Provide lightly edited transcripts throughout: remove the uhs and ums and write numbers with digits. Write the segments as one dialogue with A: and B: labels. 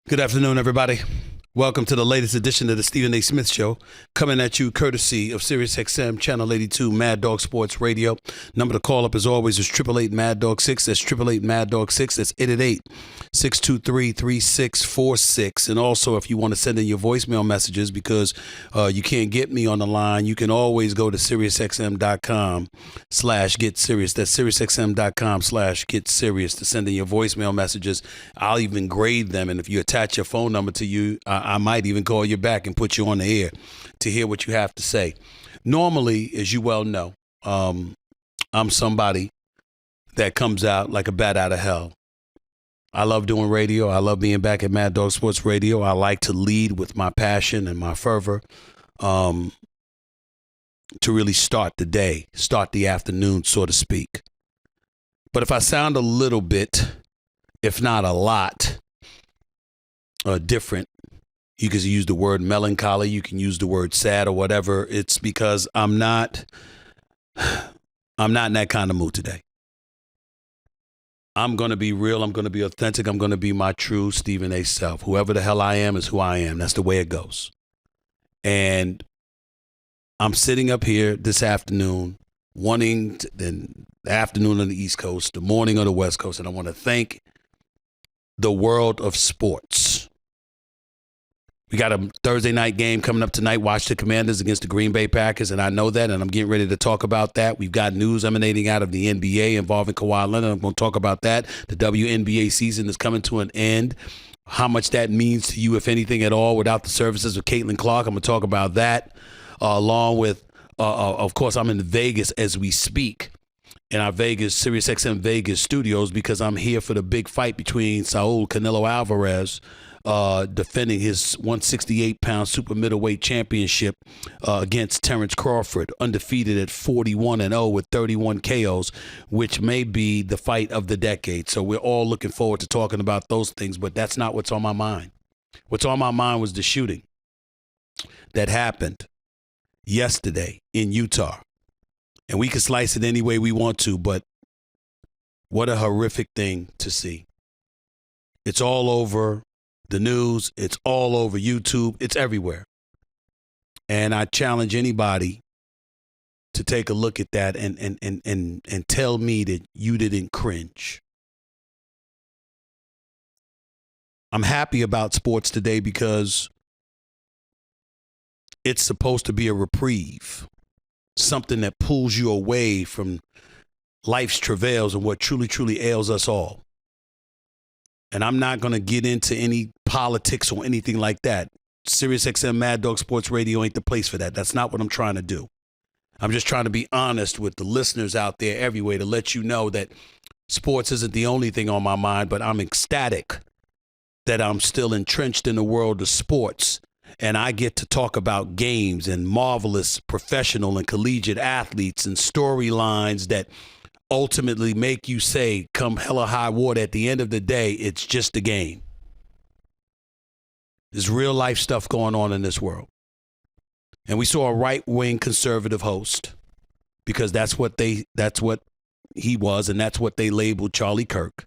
A: Good afternoon, everybody. Welcome to the latest edition of the Stephen A. Smith Show, coming at you courtesy of SiriusXM Channel 82 Mad Dog Sports Radio. Number to call up, as always, is 888 Mad Dog 6. That's 888 Mad Dog 6. That's 888-623-3646. And also, if you want to send in your voicemail messages because you can't get me on the line, you can always go to SiriusXM.com/GetSerious. That's SiriusXM.com/GetSerious to send in your voicemail messages. I'll even grade them, and if you attach your phone number to you, I might even call you back and put you on the air to hear what you have to say. Normally, as you well know, I'm somebody that comes out like a bat out of hell. I love doing radio. I love being back at Mad Dog Sports Radio. I like to lead with my passion and my fervor to really start the day, start the afternoon, so to speak. But if I sound a little bit, if not a lot, different, you can use the word melancholy, you can use the word sad or whatever. It's because I'm not in that kind of mood today. I'm going to be real. I'm going to be authentic. I'm going to be my true Stephen A. self. Whoever the hell I am is who I am. That's the way it goes. And I'm sitting up here this afternoon, the afternoon on the East Coast, the morning on the West Coast, and I want to thank the world of sports. We got a Thursday night game coming up tonight, Washington Commanders against the Green Bay Packers, and I know that, and I'm getting ready to talk about that. We've got news emanating out of the NBA involving Kawhi Leonard. I'm going to talk about that. The WNBA season is coming to an end. How much that means to you, if anything at all, without the services of Caitlin Clark. I'm going to talk about that, along with, of course, I'm in Vegas as we speak, in our SiriusXM Vegas studios, because I'm here for the big fight between Saul Canelo Alvarez, defending his 168-pound super middleweight championship against Terrence Crawford, undefeated at 41-0 with 31 KOs, which may be the fight of the decade. So we're all looking forward to talking about those things, but that's not what's on my mind. What's on my mind was the shooting that happened yesterday in Utah. And we can slice it any way we want to, but what a horrific thing to see. It's all over the news, it's all over YouTube, it's everywhere. And I challenge anybody to take a look at that and tell me that you didn't cringe. I'm happy about sports today because it's supposed to be a reprieve, something that pulls you away from life's travails and what truly, truly ails us all. And I'm not going to get into any politics or anything like that. SiriusXM Mad Dog Sports Radio ain't the place for that. That's not what I'm trying to do. I'm just trying to be honest with the listeners out there everywhere to let you know that sports isn't the only thing on my mind, but I'm ecstatic that I'm still entrenched in the world of sports. And I get to talk about games and marvelous professional and collegiate athletes and storylines that ultimately make you say, come hell or high water, at the end of the day, it's just a game. There's real life stuff going on in this world. And we saw a right-wing conservative host, because that's what he was, and that's what they labeled Charlie Kirk.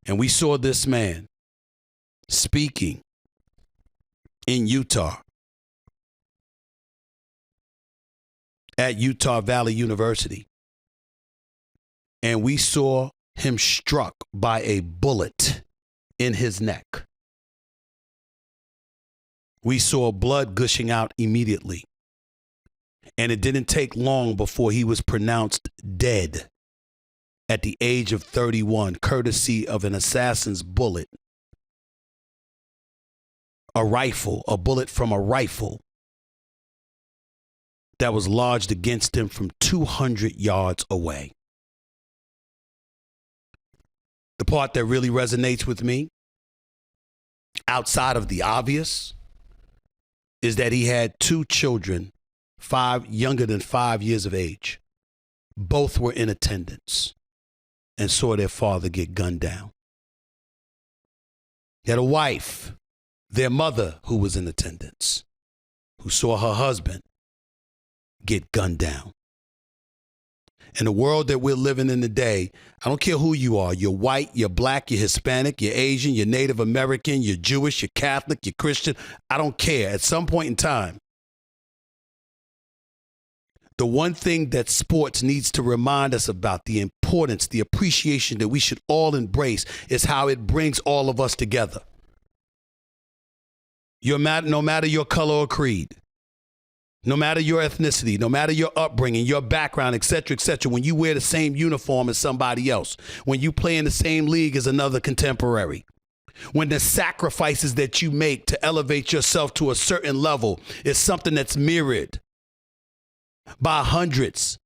A: And we saw this man speaking in Utah at Utah Valley University. And we saw him struck by a bullet in his neck. We saw blood gushing out immediately. And it didn't take long before he was pronounced dead at the age of 31, courtesy of an assassin's bullet. A bullet from a rifle that was lodged against him from 200 yards away. The part that really resonates with me, outside of the obvious, is that he had two children, younger than 5 years of age. Both were in attendance and saw their father get gunned down. He had a wife, their mother, who was in attendance, who saw her husband get gunned down. In the world that we're living in today, I don't care who you are. You're white, you're black, you're Hispanic, you're Asian, you're Native American, you're Jewish, you're Catholic, you're Christian. I don't care. At some point in time, the one thing that sports needs to remind us about, the importance, the appreciation that we should all embrace, is how it brings all of us together. No matter your color or creed, no matter your ethnicity, no matter your upbringing, your background, et cetera, when you wear the same uniform as somebody else, when you play in the same league as another contemporary, when the sacrifices that you make to elevate yourself to a certain level is something that's mirrored by hundreds,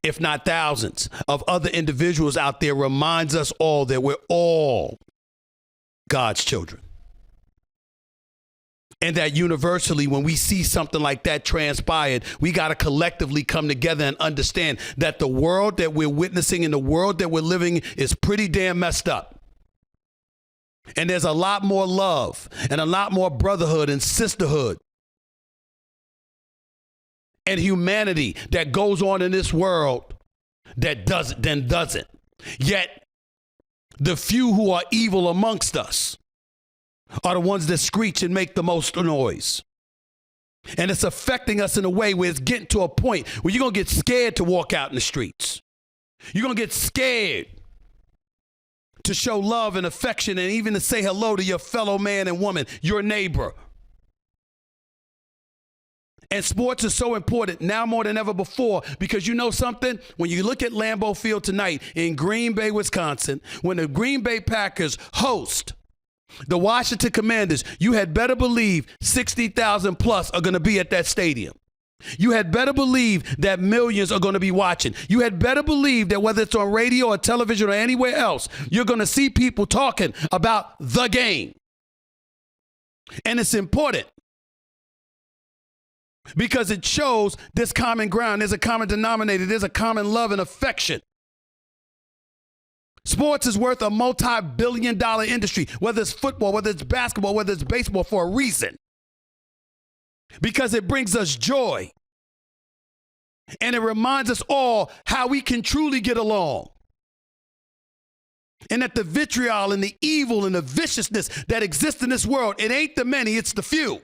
A: if not thousands, of other individuals out there, reminds us all that we're all God's children. And that universally, when we see something like that transpired, we got to collectively come together and understand that the world that we're witnessing and the world that we're living in is pretty damn messed up. And there's a lot more love and a lot more brotherhood and sisterhood and humanity that goes on in this world that doesn't. Yet, the few who are evil amongst us are the ones that screech and make the most noise. And it's affecting us in a way where it's getting to a point where you're going to get scared to walk out in the streets. You're going to get scared to show love and affection and even to say hello to your fellow man and woman, your neighbor. And sports is so important now more than ever before, because you know something? When you look at Lambeau Field tonight in Green Bay, Wisconsin, when the Green Bay Packers host the Washington Commanders, you had better believe 60,000 plus are going to be at that stadium. You had better believe that millions are going to be watching. You had better believe that whether it's on radio or television or anywhere else, you're going to see people talking about the game. And it's important because it shows this common ground. There's a common denominator. There's a common love and affection. Sports is worth a multi-billion-dollar industry, whether it's football, whether it's basketball, whether it's baseball, for a reason. Because it brings us joy. And it reminds us all how we can truly get along. And that the vitriol and the evil and the viciousness that exists in this world, it ain't the many, it's the few.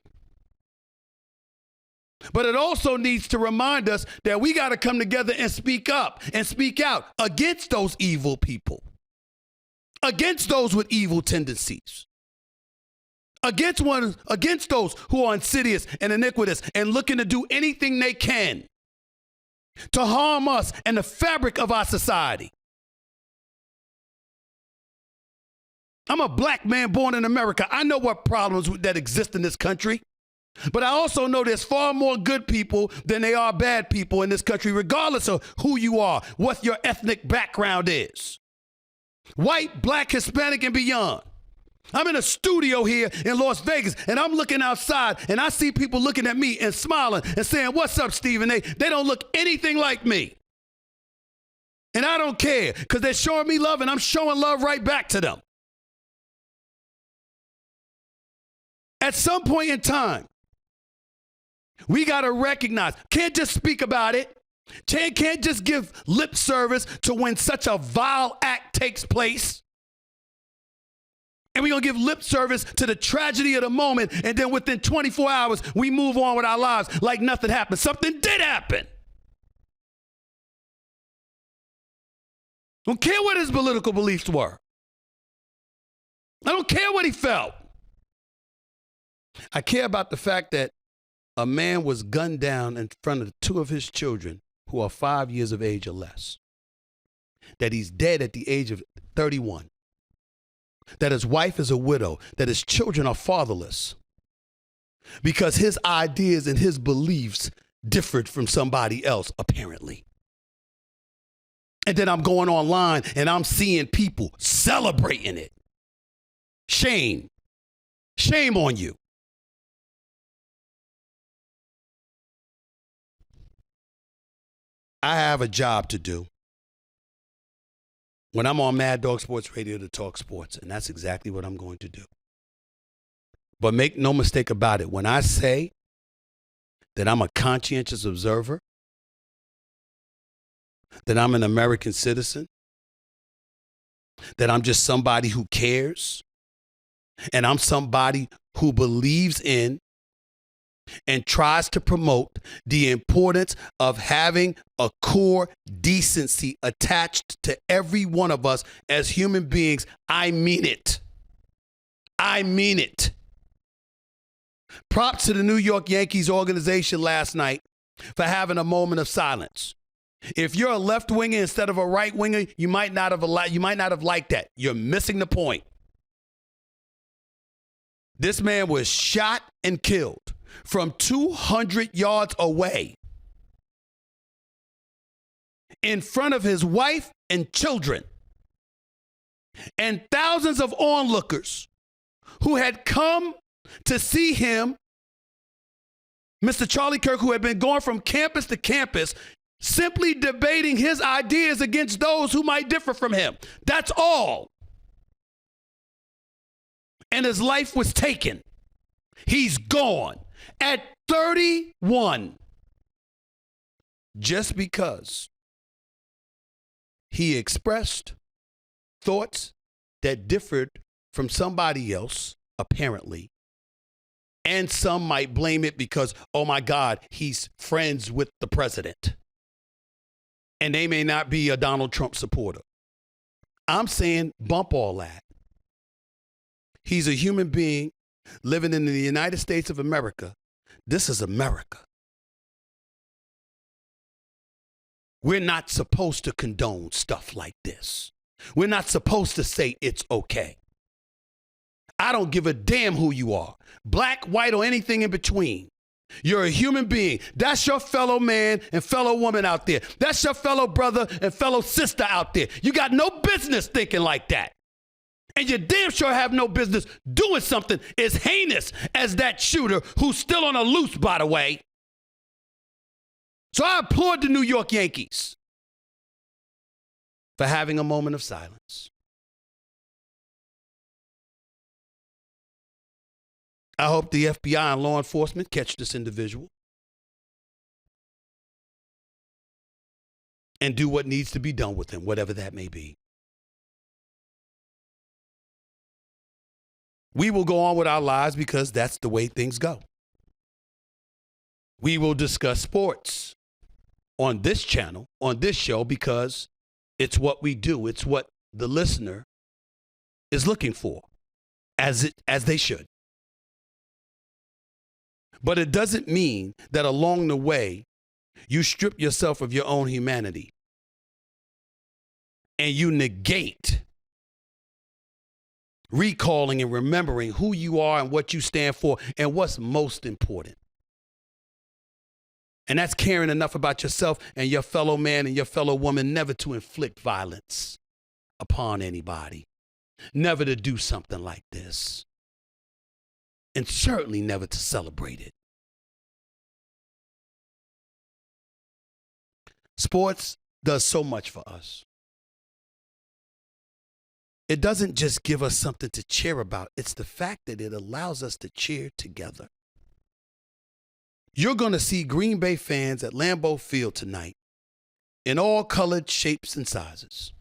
A: But it also needs to remind us that we got to come together and speak up and speak out against those evil people, against those with evil tendencies, against those who are insidious and iniquitous and looking to do anything they can to harm us and the fabric of our society. I'm a black man born in America. I know what problems that exist in this country. But I also know there's far more good people than there are bad people in this country, regardless of who you are, what your ethnic background is. White, black, Hispanic, and beyond. I'm in a studio here in Las Vegas, and I'm looking outside, and I see people looking at me and smiling and saying, "What's up, Stephen?" They don't look anything like me. And I don't care, because they're showing me love, and I'm showing love right back to them. At some point in time, we got to recognize, can't just speak about it. Can't just give lip service to when such a vile act takes place. And we're going to give lip service to the tragedy of the moment. And then within 24 hours, we move on with our lives like nothing happened. Something did happen. I don't care what his political beliefs were. I don't care what he felt. I care about the fact that a man was gunned down in front of two of his children who are 5 years of age or less. That he's dead at the age of 31. That his wife is a widow. That his children are fatherless. Because his ideas and his beliefs differed from somebody else, apparently. And then I'm going online and I'm seeing people celebrating it. Shame. Shame on you. I have a job to do when I'm on Mad Dog Sports Radio to talk sports, and that's exactly what I'm going to do. But make no mistake about it, when I say that I'm a conscientious observer, that I'm an American citizen, that I'm just somebody who cares, and I'm somebody who believes in and tries to promote the importance of having a core decency attached to every one of us as human beings. I mean it. I mean it. Props to the New York Yankees organization last night for having a moment of silence. If you're a left winger instead of a right winger, you might not have liked that. You're missing the point. This man was shot and killed from 200 yards away in front of his wife and children and thousands of onlookers who had come to see him, Mr. Charlie Kirk, who had been going from campus to campus, simply debating his ideas against those who might differ from him. That's all. And his life was taken. He's gone at 31 just because he expressed thoughts that differed from somebody else, apparently. And some might blame it because, oh my God, he's friends with the president. And they may not be a Donald Trump supporter. I'm saying bump all that. He's a human being living in the United States of America. This is America. We're not supposed to condone stuff like this. We're not supposed to say it's okay. I don't give a damn who you are, black, white, or anything in between. You're a human being. That's your fellow man and fellow woman out there. That's your fellow brother and fellow sister out there. You got no business thinking like that. And you damn sure have no business doing something as heinous as that shooter who's still on a loose, by the way. So I applaud the New York Yankees for having a moment of silence. I hope the FBI and law enforcement catch this individual and do what needs to be done with him, whatever that may be. We will go on with our lives because that's the way things go. We will discuss sports on this channel, on this show, because it's what we do. It's what the listener is looking for, as they should. But it doesn't mean that along the way, you strip yourself of your own humanity and you negate recalling and remembering who you are and what you stand for and what's most important. And that's caring enough about yourself and your fellow man and your fellow woman never to inflict violence upon anybody, never to do something like this, and certainly never to celebrate it. Sports does so much for us. It doesn't just give us something to cheer about. It's the fact that it allows us to cheer together. You're going to see Green Bay fans at Lambeau Field tonight in all colored shapes and sizes.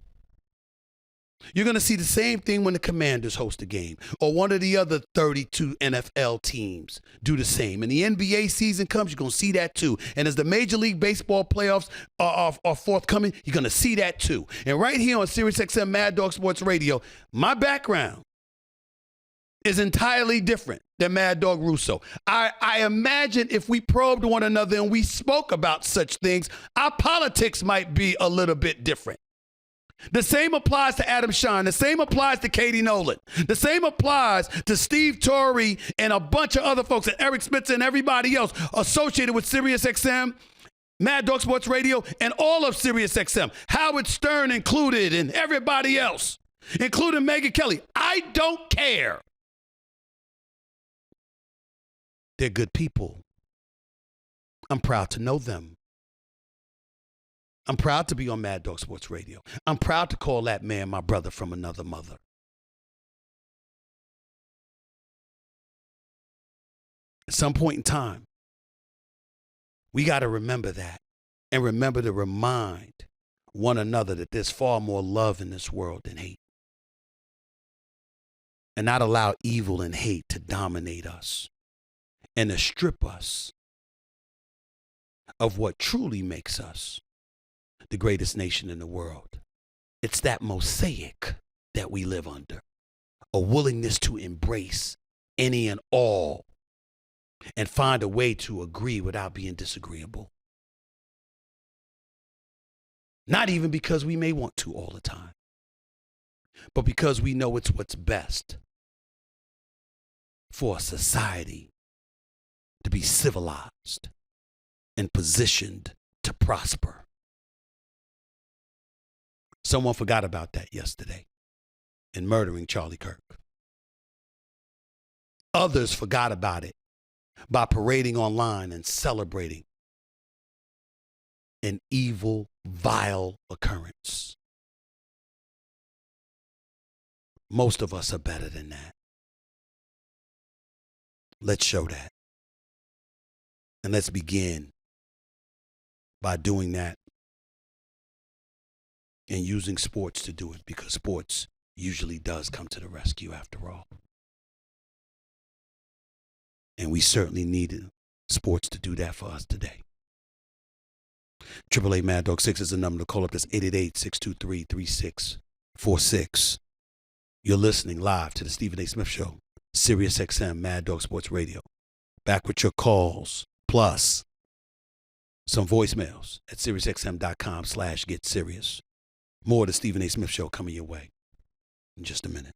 A: You're going to see the same thing when the Commanders host a game or one of the other 32 NFL teams do the same. And the NBA season comes, you're going to see that too. And as the Major League Baseball playoffs are forthcoming, you're going to see that too. And right here on SiriusXM Mad Dog Sports Radio, my background is entirely different than Mad Dog Russo. I imagine if we probed one another and we spoke about such things, our politics might be a little bit different. The same applies to Adam Shine. The same applies to Katie Nolan. The same applies to Steve Torrey and a bunch of other folks, and Eric Spitzer and everybody else associated with SiriusXM, Mad Dog Sports Radio, and all of SiriusXM. Howard Stern included and everybody else, including Megyn Kelly. I don't care. They're good people. I'm proud to know them. I'm proud to be on Mad Dog Sports Radio. I'm proud to call that man my brother from another mother. At some point in time, we got to remember that and remember to remind one another that there's far more love in this world than hate. And not allow evil and hate to dominate us and to strip us of what truly makes us the greatest nation in the world. It's that mosaic that we live under, a willingness to embrace any and all and find a way to agree without being disagreeable. Not even because we may want to all the time, but because we know it's what's best for a society to be civilized and positioned to prosper. Someone forgot about that yesterday in murdering Charlie Kirk. Others forgot about it by parading online and celebrating an evil, vile occurrence. Most of us are better than that. Let's show that. And let's begin by doing that and using sports to do it, because sports usually does come to the rescue after all. And we certainly needed sports to do that for us today. 888 Mad Dog 6 is the number to call up. That's 888-623-3646. You're listening live to the Stephen A. Smith Show, Sirius XM, Mad Dog Sports Radio. Back with your calls, plus some voicemails at SiriusXM.com/GetSirius. More of the Stephen A. Smith Show coming your way in just a minute.